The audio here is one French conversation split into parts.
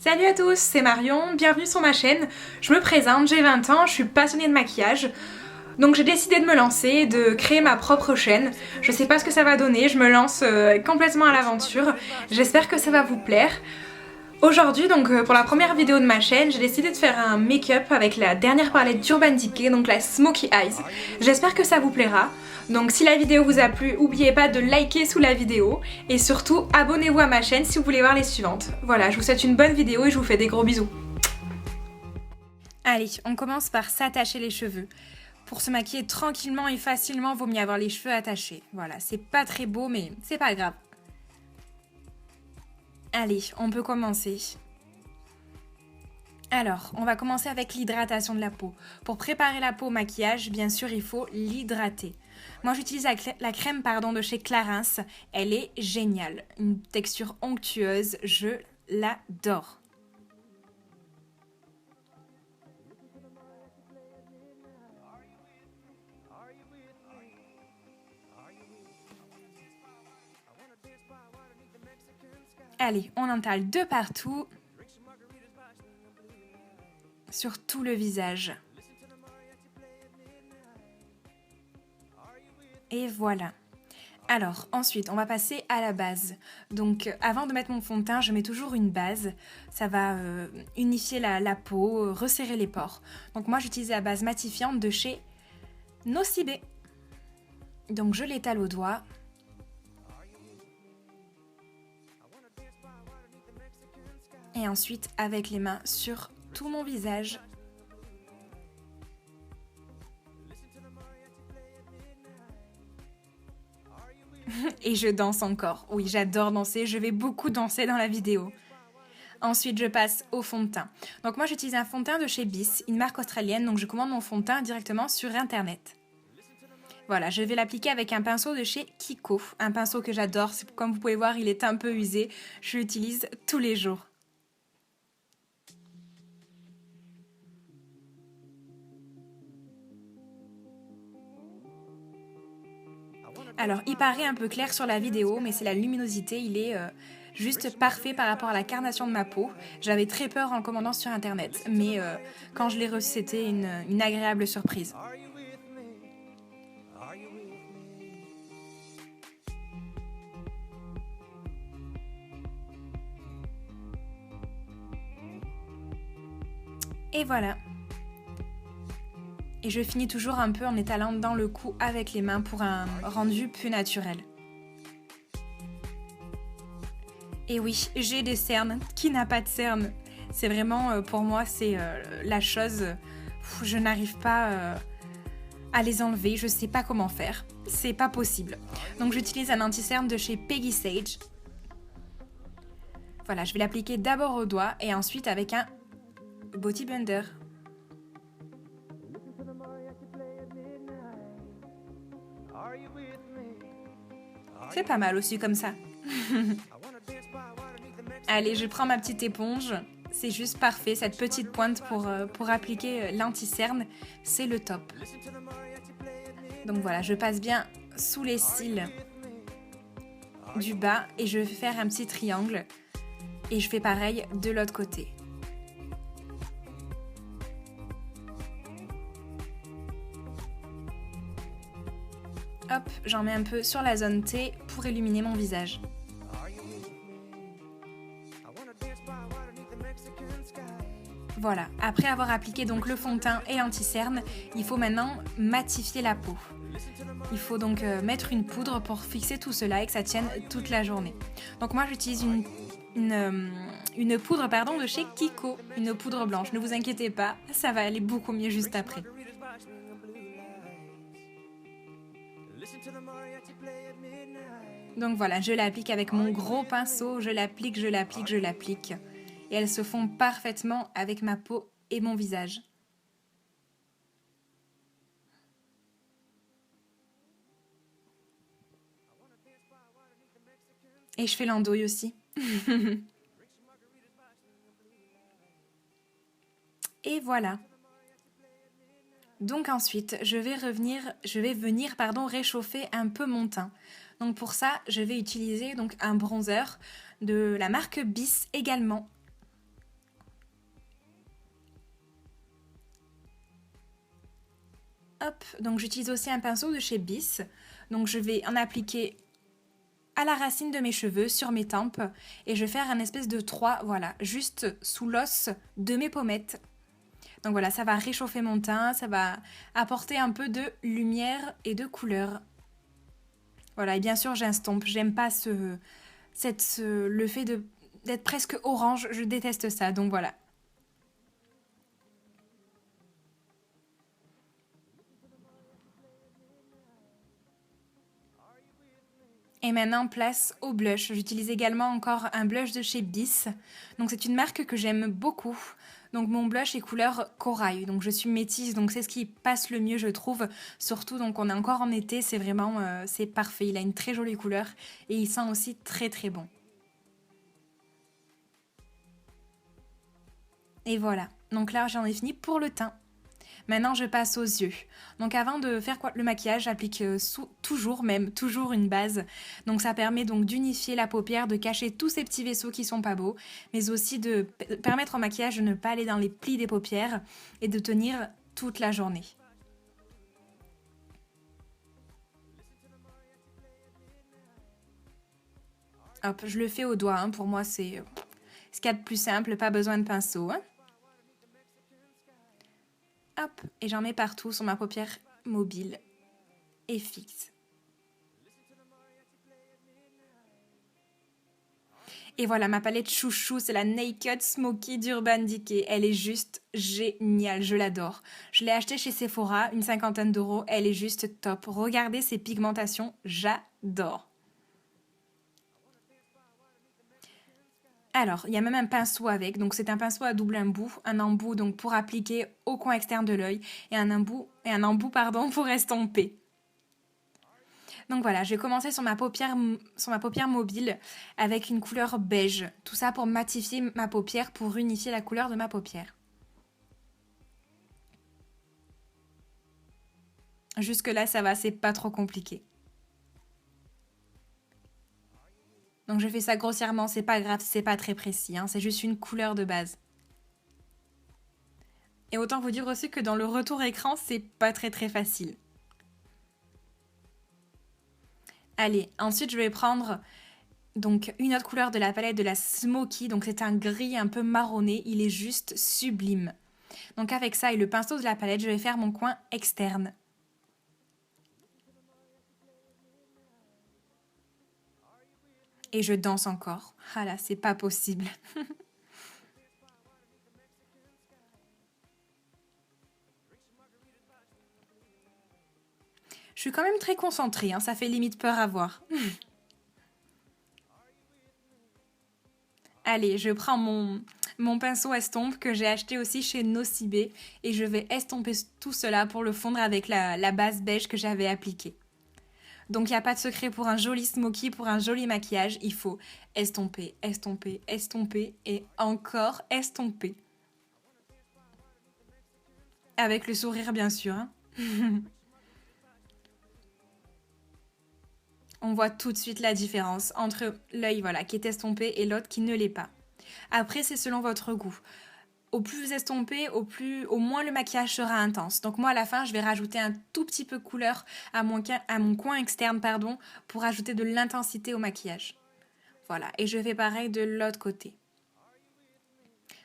Salut à tous, c'est Marion, bienvenue sur ma chaîne. Je me présente, j'ai 20 ans, je suis passionnée de maquillage. Donc j'ai décidé de me lancer, de créer ma propre chaîne. Je sais pas ce que ça va donner, je me lance complètement à l'aventure. J'espère que ça va vous plaire. Aujourd'hui, donc pour la première vidéo de ma chaîne, j'ai décidé de faire un make-up avec la dernière palette d'Urban Decay, donc la Smoky Eyes. J'espère que ça vous plaira. Donc si la vidéo vous a plu, n'oubliez pas de liker sous la vidéo et surtout abonnez-vous à ma chaîne si vous voulez voir les suivantes. Voilà, je vous souhaite une bonne vidéo et je vous fais des gros bisous. Allez, on commence par s'attacher les cheveux. Pour se maquiller tranquillement et facilement, vaut mieux avoir les cheveux attachés. Voilà, c'est pas très beau mais c'est pas grave. Allez, on peut commencer. Alors, on va commencer avec l'hydratation de la peau. Pour préparer la peau au maquillage, bien sûr, il faut l'hydrater. Moi, j'utilise la crème de chez Clarins. Elle est géniale. Une texture onctueuse, je l'adore. Allez, on étale de partout, sur tout le visage. Et voilà. Alors, ensuite, on va passer à la base. Donc, avant de mettre mon fond de teint, je mets toujours une base. Ça va unifier la peau, resserrer les pores. Donc, moi, j'utilise la base matifiante de chez Nocibé. Donc, je l'étale au doigt. Et ensuite, avec les mains sur tout mon visage. Et je danse encore. Oui, j'adore danser. Je vais beaucoup danser dans la vidéo. Ensuite, je passe au fond de teint. Donc moi, j'utilise un fond de teint de chez Bis, une marque australienne. Donc je commande mon fond de teint directement sur Internet. Voilà, je vais l'appliquer avec un pinceau de chez Kiko. Un pinceau que j'adore. Comme vous pouvez voir, il est un peu usé. Je l'utilise tous les jours. Alors, il paraît un peu clair sur la vidéo, mais c'est la luminosité, il est juste parfait par rapport à la carnation de ma peau. J'avais très peur en le commandant sur Internet, mais quand je l'ai reçu, c'était une agréable surprise. Et voilà. Et je finis toujours un peu en étalant dans le cou avec les mains pour un rendu plus naturel. Et oui, j'ai des cernes. Qui n'a pas de cernes? C'est vraiment, pour moi, c'est la chose... je n'arrive pas à les enlever, je sais pas comment faire. C'est pas possible. Donc j'utilise un anti-cerne de chez Peggy Sage. Voilà, je vais l'appliquer d'abord au doigt et ensuite avec un body blender. C'est pas mal aussi comme ça. Allez, je prends ma petite éponge. C'est juste parfait, cette petite pointe pour appliquer l'anti-cerne, c'est le top. Donc voilà, je passe bien sous les cils du bas et je vais faire un petit triangle. Et je fais pareil de l'autre côté. Hop, j'en mets un peu sur la zone T pour illuminer mon visage. Voilà, après avoir appliqué donc le fond de teint et l'anti-cerne, il faut maintenant matifier la peau. Il faut donc mettre une poudre pour fixer tout cela et que ça tienne toute la journée. Donc moi j'utilise une poudre de chez Kiko, une poudre blanche. Ne vous inquiétez pas, ça va aller beaucoup mieux juste après. Donc voilà, je l'applique avec mon gros pinceau, je l'applique. Et elles se font parfaitement avec ma peau et mon visage. Et je fais l'andouille aussi. Et voilà. Donc ensuite, je vais venir réchauffer un peu mon teint. Donc pour ça, je vais utiliser donc un bronzer de la marque Bis également. Hop, donc j'utilise aussi un pinceau de chez Bis. Donc je vais en appliquer à la racine de mes cheveux, sur mes tempes. Et je vais faire un espèce de 3, voilà, juste sous l'os de mes pommettes. Donc voilà, ça va réchauffer mon teint, ça va apporter un peu de lumière et de couleur. Voilà, et bien sûr j'estompe, j'aime pas le fait d'être presque orange, je déteste ça, donc voilà. Et maintenant, place au blush. J'utilise également encore un blush de chez Bis. Donc c'est une marque que j'aime beaucoup. Donc mon blush est couleur corail. Donc je suis métisse, donc c'est ce qui passe le mieux je trouve. Surtout donc on est encore en été, c'est vraiment c'est parfait. Il a une très jolie couleur et il sent aussi très très bon. Et voilà. Donc là j'en ai fini pour le teint. Maintenant, je passe aux yeux. Donc avant de faire le maquillage, j'applique toujours une base. Donc ça permet donc d'unifier la paupière, de cacher tous ces petits vaisseaux qui sont pas beaux, mais aussi de permettre au maquillage de ne pas aller dans les plis des paupières et de tenir toute la journée. Hop, je le fais au doigt, hein. Pour moi c'est ce qu'il y a de plus simple, pas besoin de pinceau. Hein. Hop, et j'en mets partout sur ma paupière mobile et fixe. Et voilà, ma palette chouchou, c'est la Naked Smoky d'Urban Decay. Elle est juste géniale, je l'adore. Je l'ai achetée chez Sephora, une 50aine d'euros. Elle est juste top. Regardez ces pigmentations, j'adore. Alors, il y a même un pinceau avec, donc c'est un pinceau à double embout donc pour appliquer au coin externe de l'œil et un embout pour estomper. Donc voilà, je vais commencer sur ma paupière mobile avec une couleur beige. Tout ça pour matifier ma paupière, pour unifier la couleur de ma paupière. Jusque là, ça va, c'est pas trop compliqué. Donc je fais ça grossièrement, c'est pas grave, c'est pas très précis, hein, c'est juste une couleur de base. Et autant vous dire aussi que dans le retour écran, c'est pas très facile. Allez, ensuite je vais prendre donc une autre couleur de la palette de la Smoky, donc c'est un gris un peu marronné, il est juste sublime. Donc avec ça et le pinceau de la palette, je vais faire mon coin externe. Et je danse encore. Ah là, c'est pas possible. Je suis quand même très concentrée, hein, ça fait limite peur à voir. Allez, je prends mon pinceau estompe que j'ai acheté aussi chez Nocibé et je vais estomper tout cela pour le fondre avec la base beige que j'avais appliquée. Donc il n'y a pas de secret pour un joli smoky, pour un joli maquillage, il faut estomper, estomper, estomper et encore estomper. Avec le sourire bien sûr. Hein. On voit tout de suite la différence entre l'œil voilà, qui est estompé et l'autre qui ne l'est pas. Après, c'est selon votre goût. Au plus vous estompez, au moins le maquillage sera intense. Donc moi, à la fin, je vais rajouter un tout petit peu de couleur à mon coin externe, pour ajouter de l'intensité au maquillage. Voilà, et je fais pareil de l'autre côté.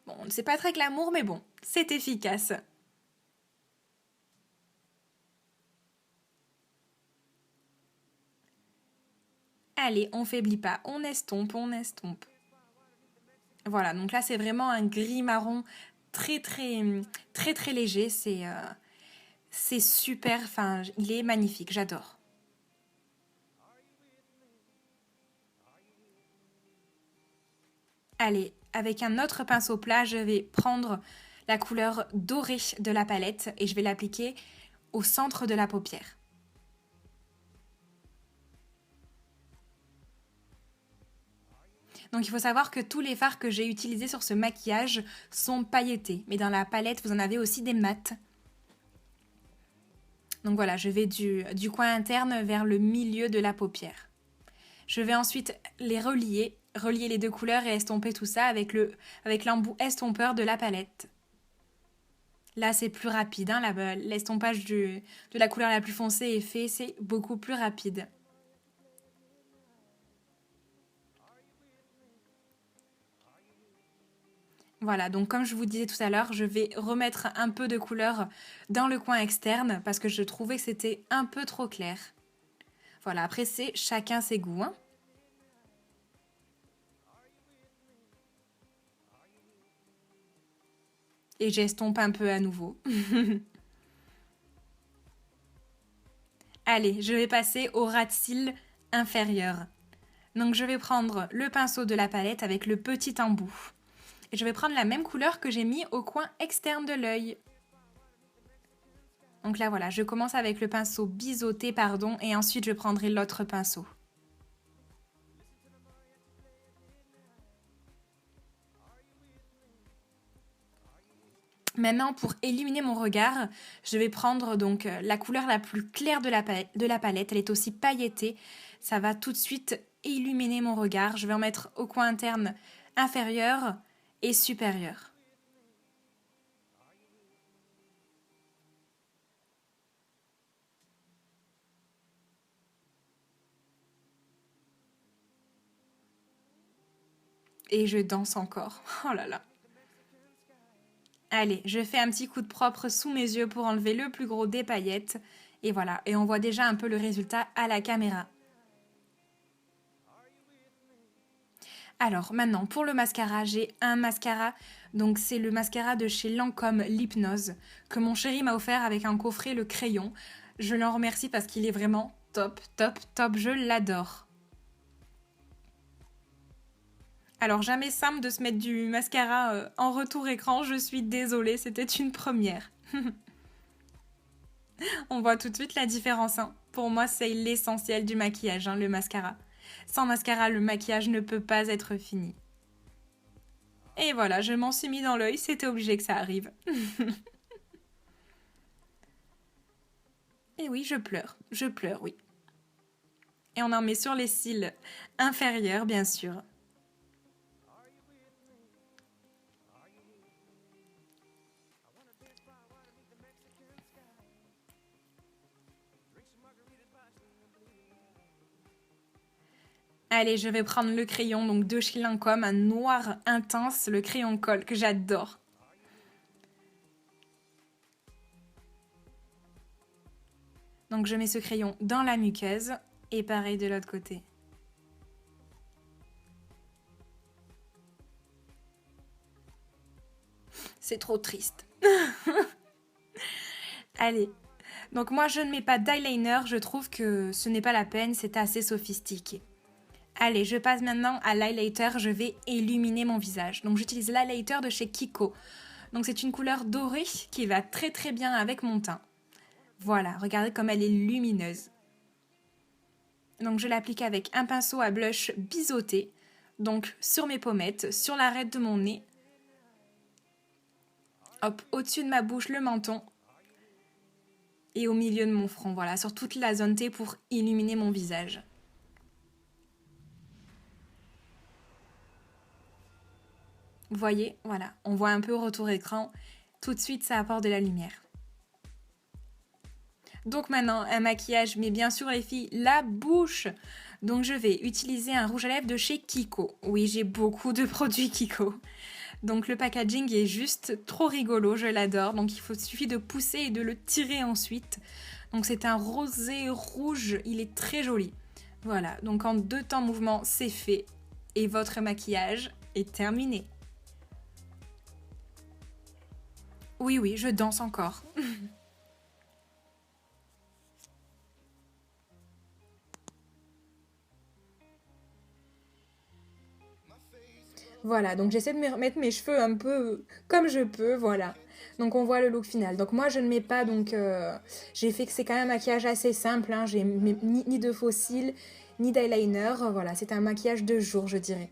Bon, c'est pas très glamour, mais bon, c'est efficace. Allez, on faiblit pas, on estompe, on estompe. Voilà, donc là c'est vraiment un gris marron très léger, c'est super, enfin il est magnifique, j'adore. Allez, avec un autre pinceau plat, je vais prendre la couleur dorée de la palette et je vais l'appliquer au centre de la paupière. Donc il faut savoir que tous les fards que j'ai utilisés sur ce maquillage sont pailletés. Mais dans la palette, vous en avez aussi des mats. Donc voilà, je vais du coin interne vers le milieu de la paupière. Je vais ensuite les relier les deux couleurs et estomper tout ça avec l'embout estompeur de la palette. Là, c'est plus rapide, hein, l'estompage de la couleur la plus foncée est fait, c'est beaucoup plus rapide. Voilà, donc comme je vous disais tout à l'heure, je vais remettre un peu de couleur dans le coin externe parce que je trouvais que c'était un peu trop clair. Voilà, après c'est chacun ses goûts, hein. Et j'estompe un peu à nouveau. Allez, je vais passer au ras de cils inférieur. Donc je vais prendre le pinceau de la palette avec le petit embout. Et je vais prendre la même couleur que j'ai mis au coin externe de l'œil. Donc là voilà, je commence avec le pinceau biseauté, pardon, et ensuite je prendrai l'autre pinceau. Maintenant, pour illuminer mon regard, je vais prendre donc la couleur la plus claire de la palette. Elle est aussi pailletée. Ça va tout de suite illuminer mon regard. Je vais en mettre au coin interne inférieur et supérieur. Et je danse encore. Oh là là. Allez, je fais un petit coup de propre sous mes yeux pour enlever le plus gros des paillettes. Et voilà, et on voit déjà un peu le résultat à la caméra. Alors maintenant, pour le mascara, j'ai un mascara. Donc c'est le mascara de chez Lancôme l'Hypnose que mon chéri m'a offert avec un coffret le crayon. Je l'en remercie parce qu'il est vraiment top, top, top. Je l'adore. Alors jamais simple de se mettre du mascara en retour écran, je suis désolée, c'était une première. On voit tout de suite la différence, hein. Pour moi, c'est l'essentiel du maquillage, hein, le mascara. Sans mascara, le maquillage ne peut pas être fini. Et voilà, je m'en suis mis dans l'œil, c'était obligé que ça arrive. Et oui, je pleure, oui. Et on en met sur les cils inférieurs, bien sûr. Allez, je vais prendre le crayon donc de chez Lancôme, un noir intense, le crayon colle que j'adore. Donc je mets ce crayon dans la muqueuse et pareil de l'autre côté. C'est trop triste. Allez, donc moi je ne mets pas d'eyeliner, je trouve que ce n'est pas la peine, c'est assez sophistiqué. Allez, je passe maintenant à l'highlighter, je vais illuminer mon visage. Donc j'utilise l'highlighter de chez Kiko. Donc c'est une couleur dorée qui va très très bien avec mon teint. Voilà, regardez comme elle est lumineuse. Donc je l'applique avec un pinceau à blush biseauté. Donc sur mes pommettes, sur l'arête de mon nez. Hop, au-dessus de ma bouche, le menton. Et au milieu de mon front, voilà, sur toute la zone T pour illuminer mon visage. Vous voyez, voilà, on voit un peu au retour écran. Tout de suite, ça apporte de la lumière. Donc maintenant, un maquillage, mais bien sûr les filles, la bouche. Donc je vais utiliser un rouge à lèvres de chez Kiko. Oui, j'ai beaucoup de produits Kiko. Donc le packaging est juste trop rigolo, je l'adore. Donc suffit de pousser et de le tirer ensuite. Donc c'est un rosé rouge, il est très joli. Voilà, donc en 2 temps mouvement, c'est fait. Et votre maquillage est terminé. Oui, oui, je danse encore. Voilà, donc j'essaie de me remettre mes cheveux un peu comme je peux, voilà. Donc on voit le look final. Donc moi je ne mets pas, donc j'ai fait que c'est quand même un maquillage assez simple, hein. J'ai ni de faux cils, ni d'eyeliner, voilà, c'est un maquillage de jour je dirais.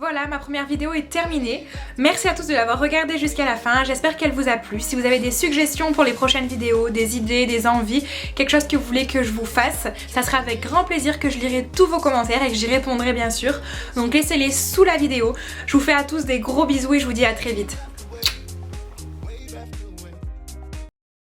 Voilà, ma première vidéo est terminée. Merci à tous de l'avoir regardée jusqu'à la fin, j'espère qu'elle vous a plu. Si vous avez des suggestions pour les prochaines vidéos, des idées, des envies, quelque chose que vous voulez que je vous fasse, ça sera avec grand plaisir que je lirai tous vos commentaires et que j'y répondrai bien sûr. Donc laissez-les sous la vidéo. Je vous fais à tous des gros bisous et je vous dis à très vite.